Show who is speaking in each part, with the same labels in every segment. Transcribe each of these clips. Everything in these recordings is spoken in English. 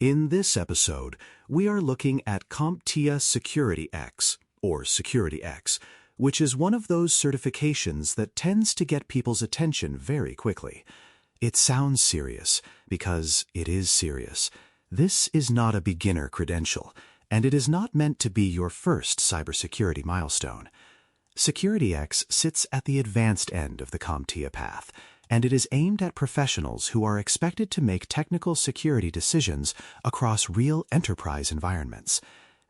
Speaker 1: In this episode, we are looking at CompTIA SecurityX, or SecurityX, which is one of those certifications that tends to get people's attention very quickly. It sounds serious, because it is serious. This is not a beginner credential, and it is not meant to be your first cybersecurity milestone. SecurityX sits at the advanced end of the CompTIA path, and it is aimed at professionals who are expected to make technical security decisions across real enterprise environments.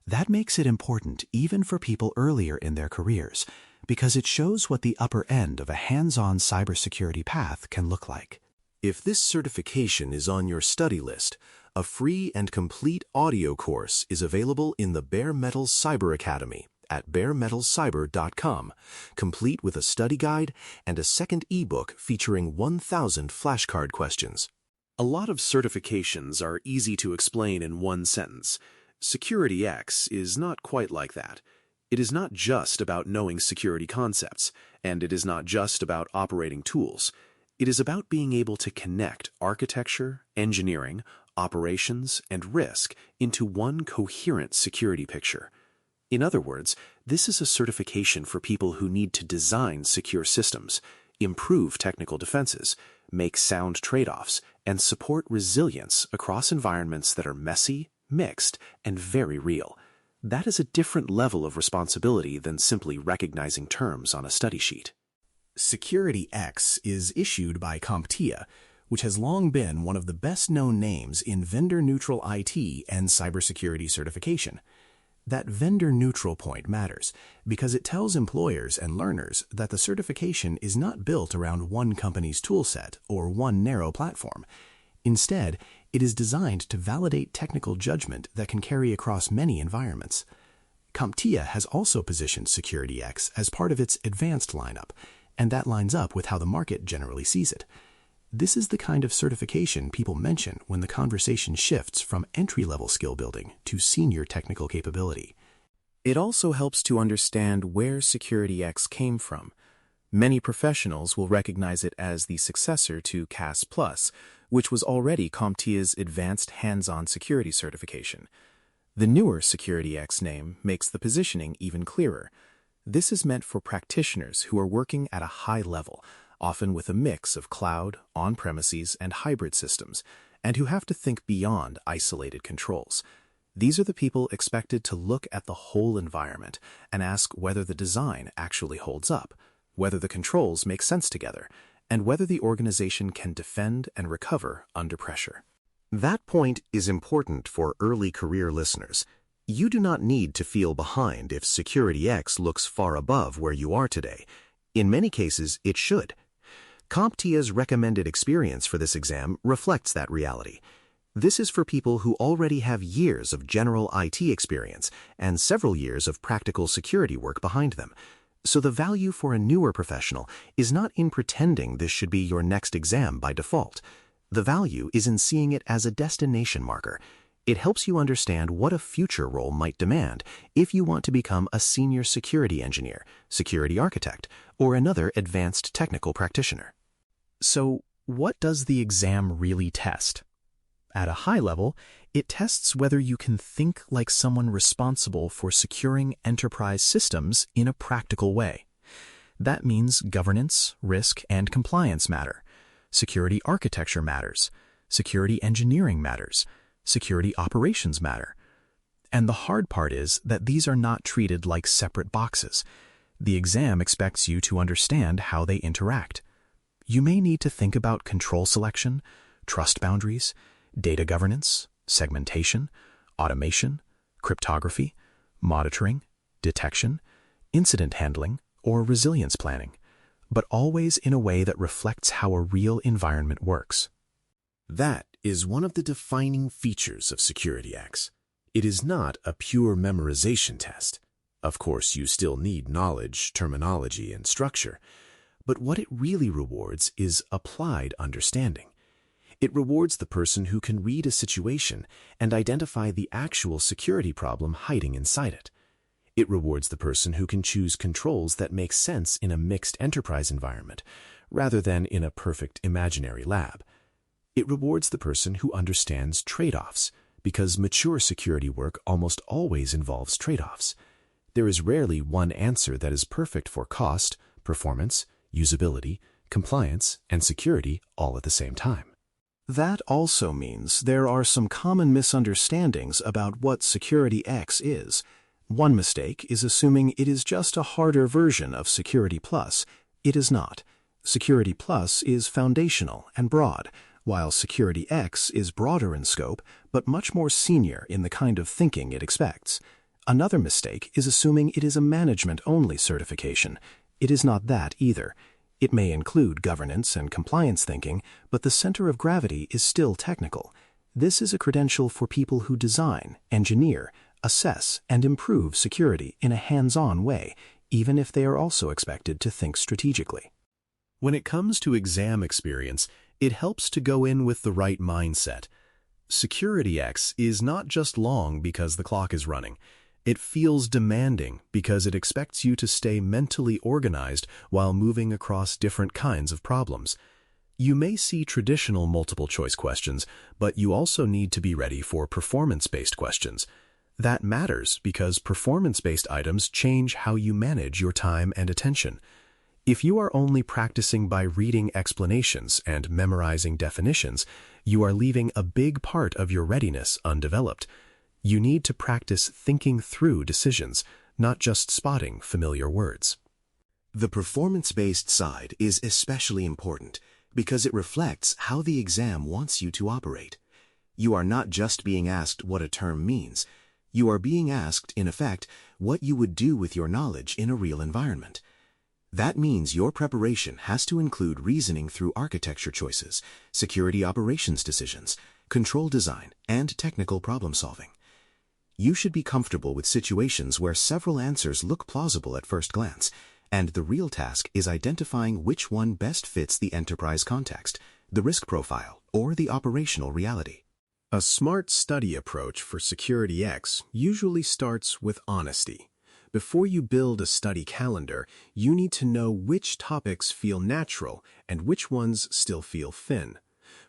Speaker 1: That makes it important even for people earlier in their careers, because it shows what the upper end of a hands-on cybersecurity path can look like.
Speaker 2: If this certification is on your study list, a free and complete audio course is available in the Bare Metal Cyber Academy at baremetalcyber.com, complete with a study guide and a second ebook featuring 1,000 flashcard questions. A lot of certifications are easy to explain in one sentence. SecurityX is not quite like that. It is not just about knowing security concepts, and it is not just about operating tools. It is about being able to connect architecture, engineering, operations, and risk into one coherent security picture. In other words, this is a certification for people who need to design secure systems, improve technical defenses, make sound trade-offs, and support resilience across environments that are messy, mixed, and very real. That is a different level of responsibility than simply recognizing terms on a study sheet.
Speaker 3: SecurityX is issued by CompTIA, which has long been one of the best-known names in vendor-neutral IT and cybersecurity certification. That vendor-neutral point matters because it tells employers and learners that the certification is not built around one company's toolset or one narrow platform. Instead, it is designed to validate technical judgment that can carry across many environments. CompTIA has also positioned SecurityX as part of its advanced lineup, and that lines up with how the market generally sees it. This is the kind of certification people mention when the conversation shifts from entry-level skill building to senior technical capability.
Speaker 2: It also helps to understand where SecurityX came from. Many professionals will recognize it as the successor to CAS+, which was already CompTIA's advanced hands-on security certification. The newer SecurityX name makes the positioning even clearer. This is meant for practitioners who are working at a high level, often with a mix of cloud, on-premises, and hybrid systems, and who have to think beyond isolated controls. These are the people expected to look at the whole environment and ask whether the design actually holds up, whether the controls make sense together, and whether the organization can defend and recover under pressure.
Speaker 1: That point is important for early career listeners. You do not need to feel behind if SecurityX looks far above where you are today. In many cases, it should. CompTIA's recommended experience for this exam reflects that reality. This is for people who already have years of general IT experience and several years of practical security work behind them. So the value for a newer professional is not in pretending this should be your next exam by default. The value is in seeing it as a destination marker. It helps you understand what a future role might demand if you want to become a senior security engineer, security architect, or another advanced technical practitioner.
Speaker 3: So, what does the exam really test? At a high level, it tests whether you can think like someone responsible for securing enterprise systems in a practical way. That means governance, risk, and compliance matter. Security architecture matters. Security engineering matters. Security operations matter. And the hard part is that these are not treated like separate boxes. The exam expects you to understand how they interact. You may need to think about control selection, trust boundaries, data governance, segmentation, automation, cryptography, monitoring, detection, incident handling, or resilience planning, but always in a way that reflects how a real environment works.
Speaker 2: That is one of the defining features of SecurityX. It is not a pure memorization test. Of course, you still need knowledge, terminology, and structure, but what it really rewards is applied understanding. It rewards the person who can read a situation and identify the actual security problem hiding inside it. It rewards the person who can choose controls that make sense in a mixed enterprise environment, rather than in a perfect imaginary lab. It rewards the person who understands trade-offs, because mature security work almost always involves trade-offs. There is rarely one answer that is perfect for cost, performance, usability, compliance, and security all at the same time.
Speaker 3: That also means there are some common misunderstandings about what SecurityX is. One mistake is assuming it is just a harder version of Security Plus. It is not. Security Plus is foundational and broad, while SecurityX is broader in scope, but much more senior in the kind of thinking it expects. Another mistake is assuming it is a management-only certification. It is not that either. It may include governance and compliance thinking, but the center of gravity is still technical. This is a credential for people who design, engineer, assess, and improve security in a hands-on way, even if they are also expected to think strategically.
Speaker 2: When it comes to exam experience, it helps to go in with the right mindset. SecurityX is not just long because the clock is running. It feels demanding because it expects you to stay mentally organized while moving across different kinds of problems. You may see traditional multiple-choice questions, but you also need to be ready for performance-based questions. That matters because performance-based items change how you manage your time and attention. If you are only practicing by reading explanations and memorizing definitions, you are leaving a big part of your readiness undeveloped. You need to practice thinking through decisions, not just spotting familiar words.
Speaker 1: The performance-based side is especially important because it reflects how the exam wants you to operate. You are not just being asked what a term means. You are being asked, in effect, what you would do with your knowledge in a real environment. That means your preparation has to include reasoning through architecture choices, security operations decisions, control design, and technical problem-solving. You should be comfortable with situations where several answers look plausible at first glance, and the real task is identifying which one best fits the enterprise context, the risk profile, or the operational reality.
Speaker 2: A smart study approach for SecurityX usually starts with honesty. Before you build a study calendar, you need to know which topics feel natural and which ones still feel thin.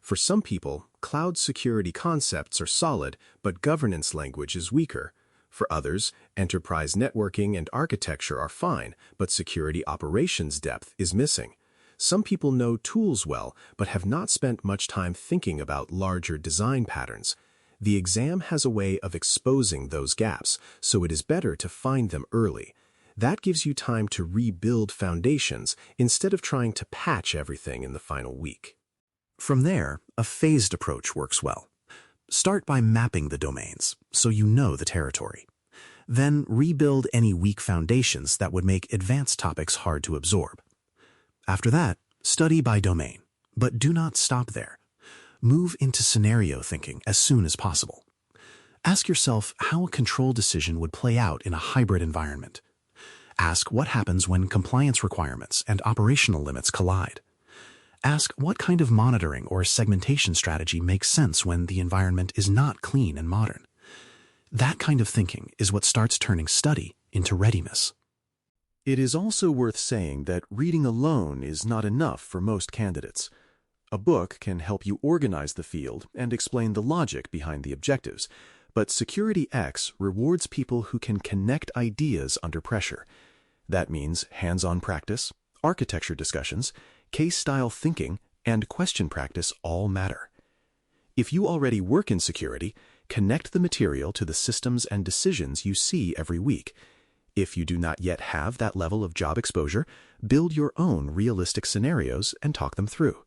Speaker 2: For some people, cloud security concepts are solid, but governance language is weaker. For others, enterprise networking and architecture are fine, but security operations depth is missing. Some people know tools well, but have not spent much time thinking about larger design patterns. The exam has a way of exposing those gaps, so it is better to find them early. That gives you time to rebuild foundations instead of trying to patch everything in the final week.
Speaker 3: From there, a phased approach works well. Start by mapping the domains, so you know the territory. Then rebuild any weak foundations that would make advanced topics hard to absorb. After that, study by domain, but do not stop there. Move into scenario thinking as soon as possible. Ask yourself how a control decision would play out in a hybrid environment. Ask what happens when compliance requirements and operational limits collide. Ask what kind of monitoring or segmentation strategy makes sense when the environment is not clean and modern. That kind of thinking is what starts turning study into readiness.
Speaker 2: It is also worth saying that reading alone is not enough for most candidates. A book can help you organize the field and explain the logic behind the objectives, but SecurityX rewards people who can connect ideas under pressure. That means hands-on practice, architecture discussions, case-style thinking, and question practice all matter. If you already work in security, connect the material to the systems and decisions you see every week. If you do not yet have that level of job exposure, build your own realistic scenarios and talk them through.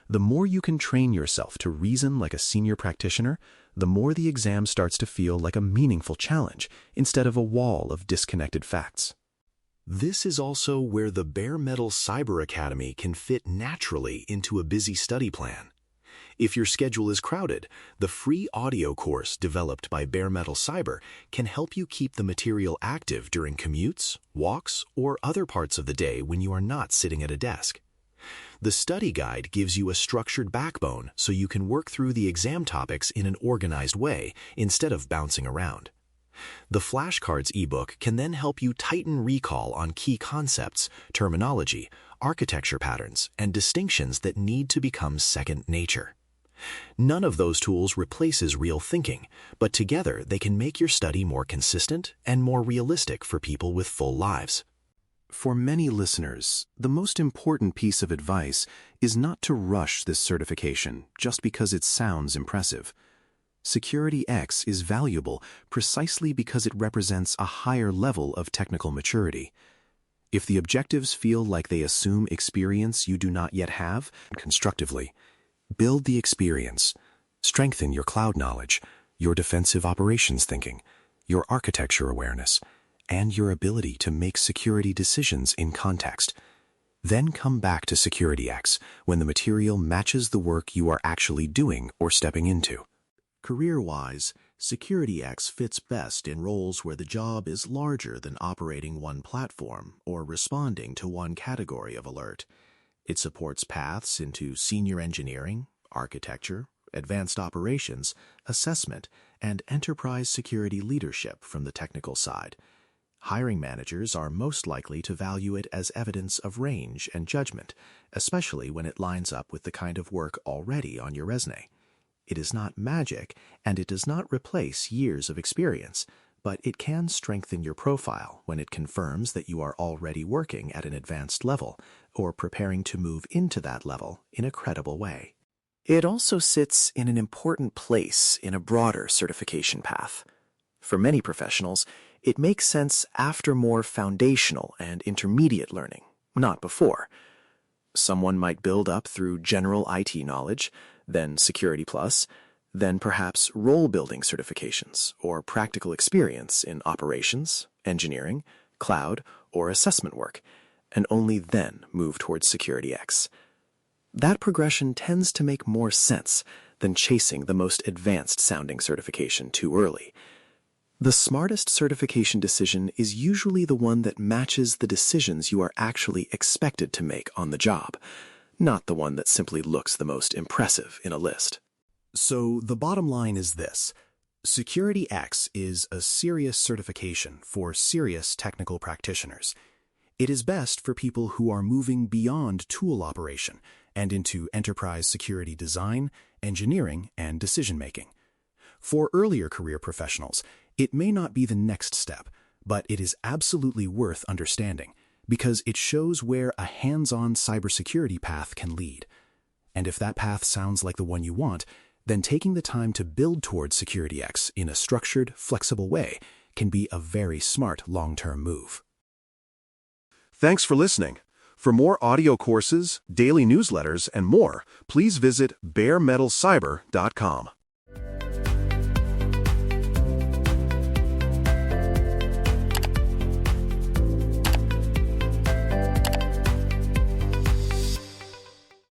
Speaker 2: The more you can train yourself to reason like a senior practitioner, the more the exam starts to feel like a meaningful challenge instead of a wall of disconnected facts.
Speaker 1: This is also where the Bare Metal Cyber Academy can fit naturally into a busy study plan. If your schedule is crowded, the free audio course developed by Bare Metal Cyber can help you keep the material active during commutes, walks, or other parts of the day when you are not sitting at a desk. The study guide gives you a structured backbone so you can work through the exam topics in an organized way instead of bouncing around. The flashcards ebook can then help you tighten recall on key concepts, terminology, architecture patterns, and distinctions that need to become second nature.
Speaker 2: None of those tools replaces real thinking, but together they can make your study more consistent and more realistic for people with full lives. For many listeners, the most important piece of advice is not to rush this certification just because it sounds impressive. SecurityX is valuable precisely because it represents a higher level of technical maturity. If the objectives feel like they assume experience you do not yet have, constructively, build the experience. Strengthen your cloud knowledge, your defensive operations thinking, your architecture awareness, and your ability to make security decisions in context. Then come back to SecurityX when the material matches the work you are actually doing or stepping into.
Speaker 3: Career-wise, SecurityX fits best in roles where the job is larger than operating one platform or responding to one category of alert. It supports paths into senior engineering, architecture, advanced operations, assessment, and enterprise security leadership from the technical side. Hiring managers are most likely to value it as evidence of range and judgment, especially when it lines up with the kind of work already on your resume. It is not magic, and it does not replace years of experience, but it can strengthen your profile when it confirms that you are already working at an advanced level or preparing to move into that level in a credible way. It also sits in an important place in a broader certification path. For many professionals, it makes sense after more foundational and intermediate learning, not before. Someone might build up through general IT knowledge, then Security Plus, then perhaps role-building certifications or practical experience in operations, engineering, cloud, or assessment work, and only then move towards SecurityX. That progression tends to make more sense than chasing the most advanced-sounding certification too early. The smartest certification decision is usually the one that matches the decisions you are actually expected to make on the job, not the one that simply looks the most impressive in a list.
Speaker 2: So the bottom line is this. SecurityX is a serious certification for serious technical practitioners. It is best for people who are moving beyond tool operation and into enterprise security design, engineering, and decision-making. For earlier career professionals, it may not be the next step, but it is absolutely worth understanding because it shows where a hands-on cybersecurity path can lead. And if that path sounds like the one you want, then taking the time to build towards SecurityX in a structured, flexible way can be a very smart long-term move.
Speaker 1: Thanks for listening. For more audio courses, daily newsletters, and more, please visit baremetalcyber.com.